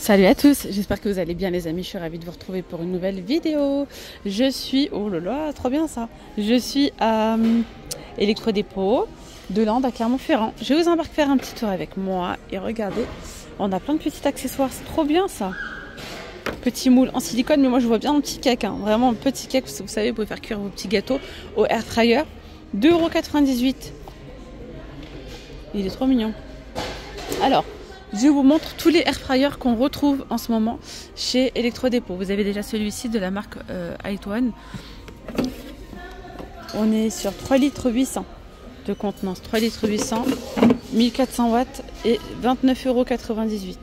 Salut à tous, j'espère que vous allez bien les amis, je suis ravie de vous retrouver pour une nouvelle vidéo. Je suis, oh là là, trop bien ça. Je suis à Electrodépôt de Landes à Clermont-Ferrand. Je vous embarque faire un petit tour avec moi et regardez, on a plein de petits accessoires, c'est trop bien ça. Petit moule en silicone, mais moi je vois bien un petit cake, hein. Vraiment un petit cake, vous savez, vous pouvez faire cuire vos petits gâteaux au air fryer. 2,98 €. Il est trop mignon. Alors, je vous montre tous les air fryers qu'on retrouve en ce moment chez Electrodépôt. Vous avez déjà celui-ci de la marque Aitwan. On est sur 3 litres 800 de contenance. 3 litres 800, 1400 watts et 29,98 €.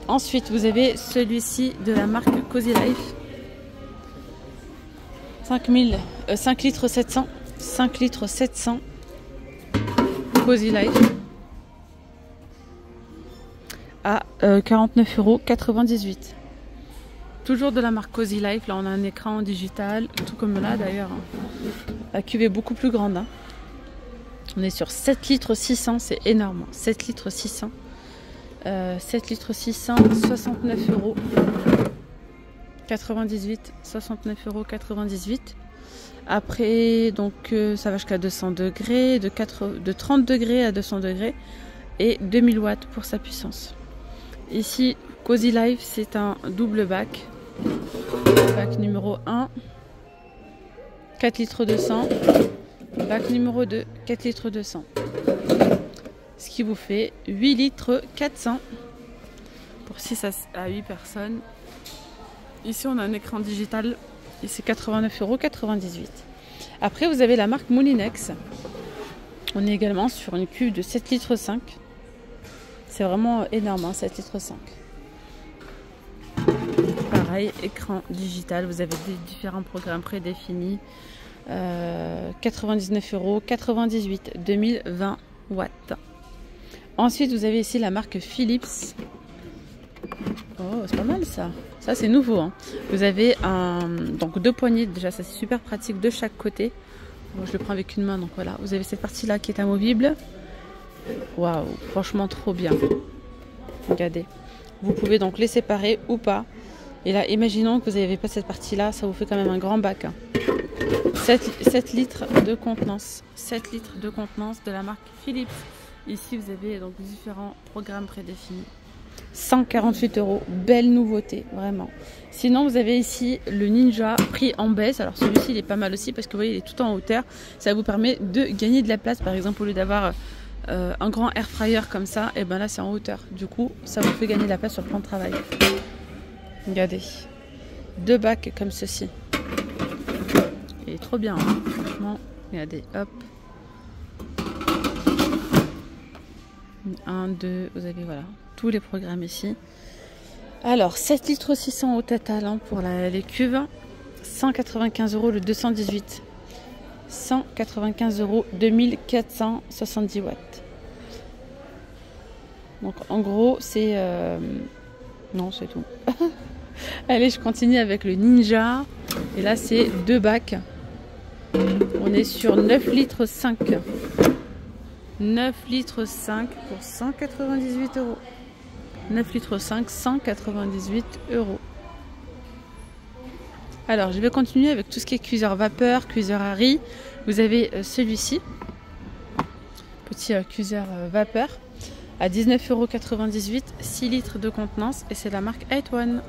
Ensuite, vous avez celui-ci de la marque Cozy Life. 5 litres 700. 5 litres 700. Cozy Life. À 49,98 €. Toujours de la marque Cozy Life. Là, on a un écran digital, tout comme là d'ailleurs. La cuve est beaucoup plus grande. Hein. On est sur 7 litres 600, c'est énorme. 7 litres 600. 7 litres 600, 69,98 €. 69,98 €. Après, donc, ça va jusqu'à 200 degrés, de 30 degrés à 200 degrés et 2000 watts pour sa puissance. Ici, Cozy Life, c'est un double bac. Bac numéro 1, 4 litres 200. Bac numéro 2, 4 litres 200. Ce qui vous fait 8 litres 400 pour 6 à 8 personnes. Ici, on a un écran digital et c'est 89,98 €. Après, vous avez la marque Moulinex. On est également sur une cuve de 7 litres 5. C'est vraiment énorme, hein, 7 litres 5. Pareil, écran digital, vous avez des différents programmes prédéfinis. 99,98 €, 2020 watts. Ensuite, vous avez ici la marque Philips. Oh, c'est pas mal ça. Ça, c'est nouveau. Hein. Vous avez donc 2 poignées. Déjà, ça c'est super pratique de chaque côté. Bon, je le prends avec une main, donc voilà. Vous avez cette partie-là qui est amovible. Waouh, franchement trop bien. Regardez. Vous pouvez donc les séparer ou pas. Et là, imaginons que vous n'avez pas cette partie-là, ça vous fait quand même un grand bac. Hein. 7 litres de contenance. 7 litres de contenance de la marque Philips. Ici, vous avez donc différents programmes prédéfinis. 148 €. Belle nouveauté, vraiment. Sinon, vous avez ici le Ninja pris en baisse. Alors, celui-ci, il est pas mal aussi parce que vous voyez, il est tout en hauteur. Ça vous permet de gagner de la place. Par exemple, au lieu d'avoir un grand air fryer comme ça, et ben là, c'est en hauteur. Du coup, ça vous fait gagner de la place sur le plan de travail. Regardez. 2 bacs comme ceci. Il est trop bien, hein, franchement. Regardez, hop. 1, 2, vous avez, voilà, tous les programmes ici. Alors, 7 litres 600 au total hein, pour les cuves. 195 € le 218. 195 €, 2470 watts. Donc, en gros, c'est... Non, c'est tout. Allez, je continue avec le Ninja. Et là, c'est 2 bacs. On est sur 9 litres 5. 9 litres 5 pour 198 €. 9 litres 5, 198 €. Alors, je vais continuer avec tout ce qui est cuiseur vapeur, cuiseur à riz. Vous avez celui-ci. Petit cuiseur vapeur. À 19,98 €, 6 litres de contenance. Et c'est la marque Aitwan.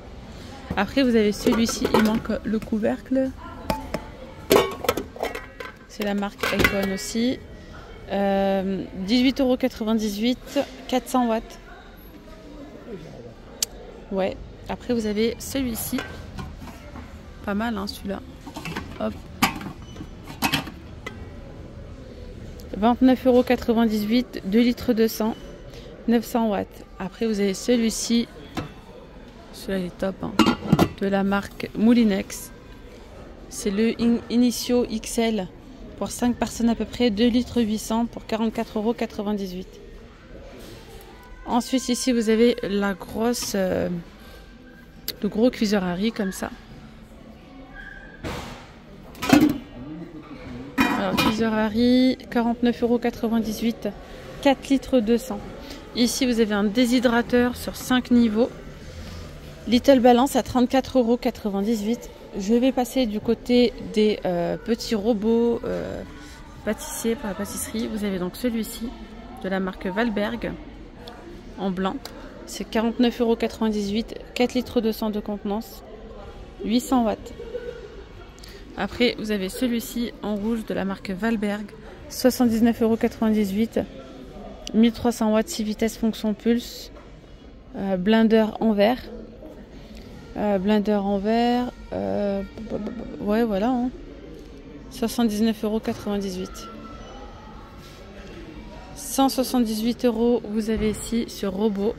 Après, vous avez celui-ci. Il manque le couvercle. C'est la marque Aitwan aussi. 18,98 €, 400 watts. Ouais. Après, vous avez celui-ci. Pas mal, hein, celui-là. Hop. 29,98 €, 2 litres 200, 900 watts. Après, vous avez celui-ci. Celui-là, il est top. Hein, de la marque Moulinex. C'est le Initio XL. Pour 5 personnes à peu près, 2 litres 800 pour 44,98 €. Ensuite, ici, vous avez la grosse, le gros cuiseur à riz comme ça. Alors, cuiseur à riz, 49,98 €, 4 litres 200. Ici, vous avez un déshydrateur sur 5 niveaux. Little Balance à 34,98 €. Je vais passer du côté des petits robots pâtissiers pour la pâtisserie. Vous avez donc celui-ci de la marque Valberg en blanc. C'est 49,98 €, 4 litres 200 de contenance, 800 watts. Après, vous avez celui-ci en rouge de la marque Valberg, 79,98 €, 1300 watts, 6 vitesses fonction pulse, blender en verre. Ouais, voilà, hein. 79,98 €. 178 €, vous avez ici ce robot.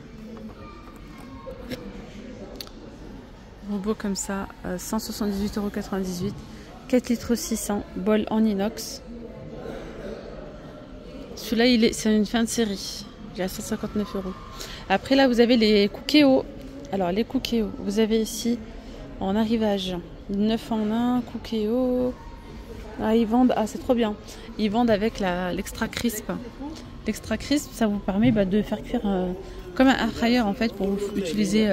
Robot comme ça, 178,98 €, 4 litres 600, bol en inox. Celui-là, c'est une fin de série. Il est à 159 €. Après, là, vous avez les Cookéo. Alors, les Cookéo, vous avez ici en arrivage 9 en 1, Cookéo. Ah, ils vendent, ah, c'est trop bien. Ils vendent avec l'extra crisp. L'extra crisp, ça vous permet de faire cuire comme un air fryer en fait, pour vous utiliser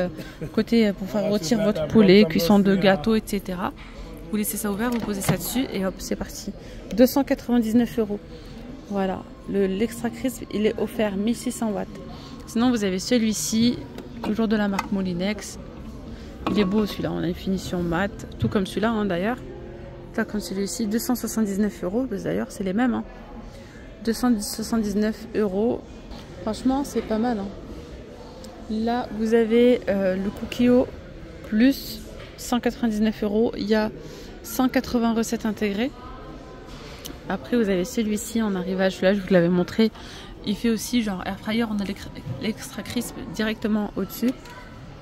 pour faire rôtir votre poulet, cuisson de gâteau, etc. Vous laissez ça ouvert, vous posez ça dessus et hop, c'est parti. 299 €. Voilà, l'extra crisp, il est offert 1600 watts. Sinon, vous avez celui-ci, toujours de la marque Moulinex. Il est beau celui-là, on a une finition mat, tout comme celui-là hein, d'ailleurs. Là, comme celui-ci, 279 €. D'ailleurs, c'est les mêmes. Hein. 279 €. Franchement, c'est pas mal. Hein. Là, vous avez le Cookéo plus 199 €. Il y a 180 recettes intégrées. Après, vous avez celui-ci en arrivage. Là, je vous l'avais montré. Il fait aussi genre air fryer. On a l'extra crisp directement au-dessus.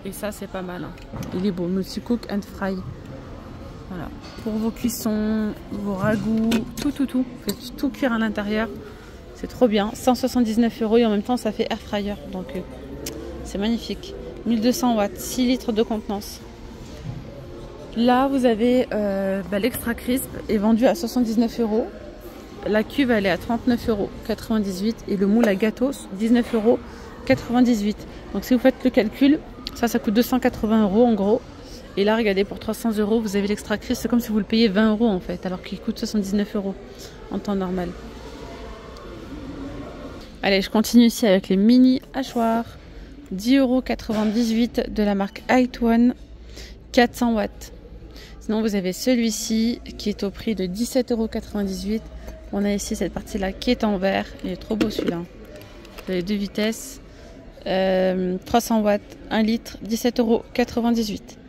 Et ça, c'est pas mal. Hein. Il est beau. Multi-cook and fry. Voilà. Pour vos cuissons, vos ragoûts, tout. Vous faites tout cuire à l'intérieur. C'est trop bien. 179 € et en même temps, ça fait air fryer. Donc, c'est magnifique. 1200 watts, 6 litres de contenance. Là, vous avez l'extra crisp est vendu à 79 €. La cuve, elle est à 39,98 € et le moule à gâteau, 19,98 €. Donc, si vous faites le calcul, ça coûte 280 € en gros. Et là, regardez, pour 300 €, vous avez l'extra crisp. C'est comme si vous le payez 20 € en fait, alors qu'il coûte 79 € en temps normal. Allez, je continue ici avec les mini hachoirs. 10,98 € de la marque Hightone, 400 watts. Sinon, vous avez celui-ci qui est au prix de 17,98 €. On a ici cette partie-là qui est en verre. Il est trop beau celui-là. Vous avez 2 vitesses. 300 watts, 1 litre, 17,98 €.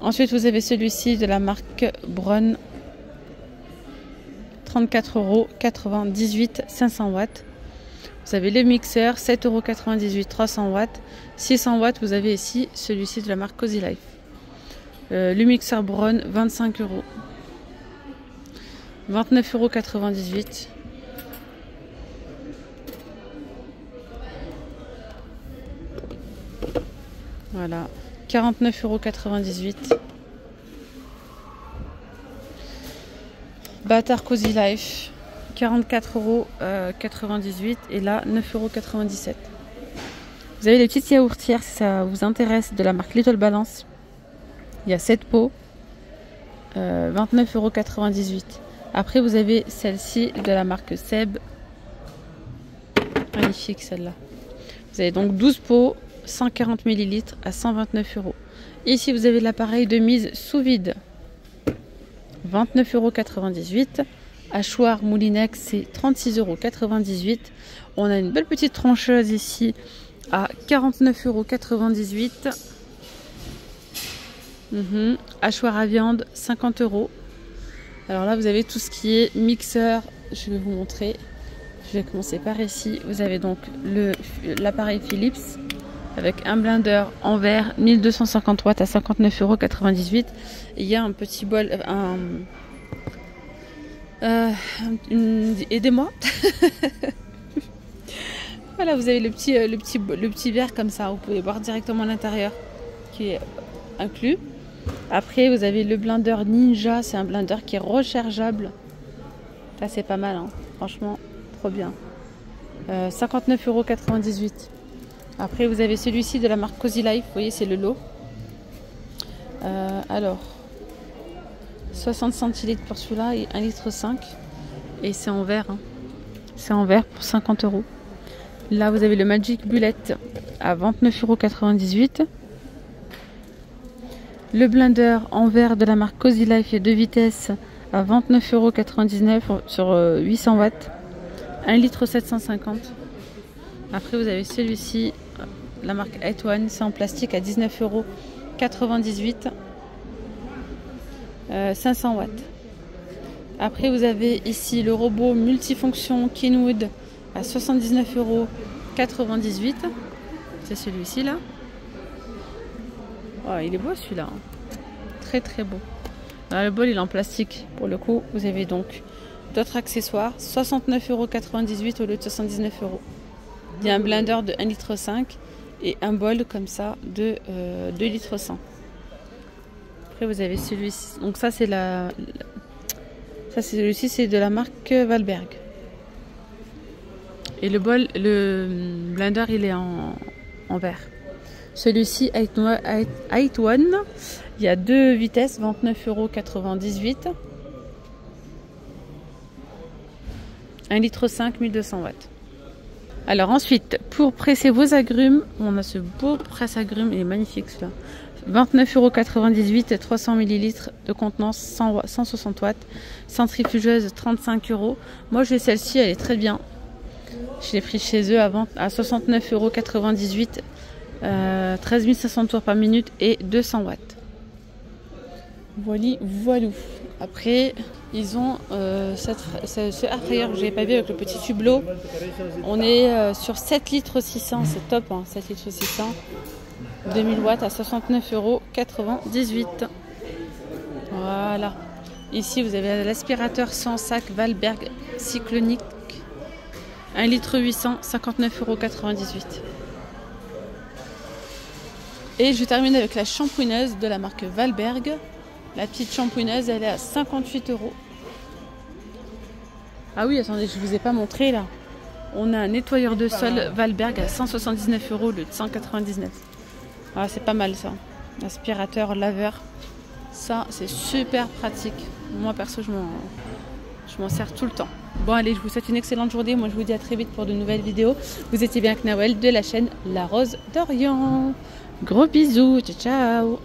Ensuite, vous avez celui-ci de la marque Braun. 34,98 €, 500 watts. Vous avez le mixeur, 7,98 €, 300 watts. 600 watts, vous avez ici celui-ci de la marque Cozy Life. Le mixeur Braun, 25 €. 29,98 €. Voilà. 49,98 €. Bâtard Cozy Life. 44,98 € et là 9,97 €. Vous avez les petites yaourtières si ça vous intéresse de la marque Little Balance. Il y a 7 pots, 29,98 €. Après vous avez celle-ci de la marque Seb. Magnifique celle-là. Vous avez donc 12 pots, 140 ml à 129 €. Ici vous avez l'appareil de mise sous vide. 29,98 €. Hachoir Moulinex, c'est 36,98 €. On a une belle petite trancheuse ici à 49,98 €. Hachoir à viande, 50 €. Alors là, vous avez tout ce qui est mixeur. Je vais vous montrer. Je vais commencer par ici. Vous avez donc l'appareil Philips avec un blender en verre, 1250 watts à 59,98 €. Il y a un petit bol, aidez-moi. Voilà, vous avez le petit verre comme ça. Vous pouvez boire directement à l'intérieur, qui est inclus. Après, vous avez le blender Ninja. C'est un blender qui est rechargeable. Ça, c'est pas mal, hein. Franchement, trop bien. 59,98 €. Après, vous avez celui-ci de la marque Cozy Life. Vous voyez, c'est le lot. Alors, 60 centilitres pour celui-là et 1,5 litre. Et c'est en verre. Hein. C'est en verre pour 50 €. Là, vous avez le Magic Bullet à 29,98 €. Le blender en verre de la marque Cozy Life, il y a 2 vitesses à 29,99 € sur 800 watts. 1 litre 750. Après, vous avez celui-ci, la marque H1, c'est en plastique à 19,98 €. 500 watts. Après, vous avez ici le robot multifonction Kenwood à 79,98 €. C'est celui-ci là. Oh, il est beau celui-là. Très très beau. Alors, le bol il est en plastique. Pour le coup, vous avez donc d'autres accessoires. 69,98 € au lieu de 79 €. Il y a un blender de 1,5 litre et un bol comme ça de 2 litres 100. Après, vous avez celui-ci. Donc ça, c'est celui-ci, c'est de la marque Valberg. Et le blender, il est en verre. Celui-ci, H1, il y a 2 vitesses, 29,98 €. 1 litre 1200 watts. Alors ensuite, pour presser vos agrumes, on a ce beau presse-agrumes, il est magnifique celui-là. 29,98 €, 300 ml de contenance, 160 watts. Centrifugeuse, 35 €. Moi, j'ai celle-ci, elle est très bien. Je l'ai pris chez eux avant à 69,98 €, 13 500 tours par minute et 200 watts. Voilou. Après, ils ont ce air fryer que je n'avais pas vu avec le petit hublot. On est sur 7 litres 600, c'est top, hein, 7 litres 600. 2000 watts à 69,98 €. Voilà. Ici, vous avez l'aspirateur sans sac Valberg cyclonique. 1 litre 800, 59,98 €. Et je termine avec la shampooineuse de la marque Valberg. La petite shampooineuse, elle est à 58 €. Ah oui, attendez, je ne vous ai pas montré là. On a un nettoyeur de sol Valberg à 179 € au lieu de 199 €. Ah, c'est pas mal ça. Aspirateur, laveur. Ça, c'est super pratique. Moi, perso, je m'en sers tout le temps. Bon, allez, je vous souhaite une excellente journée. Moi, je vous dis à très vite pour de nouvelles vidéos. Vous étiez bien avec Nawel de la chaîne La Rose d'Orient. Gros bisous. Ciao, ciao.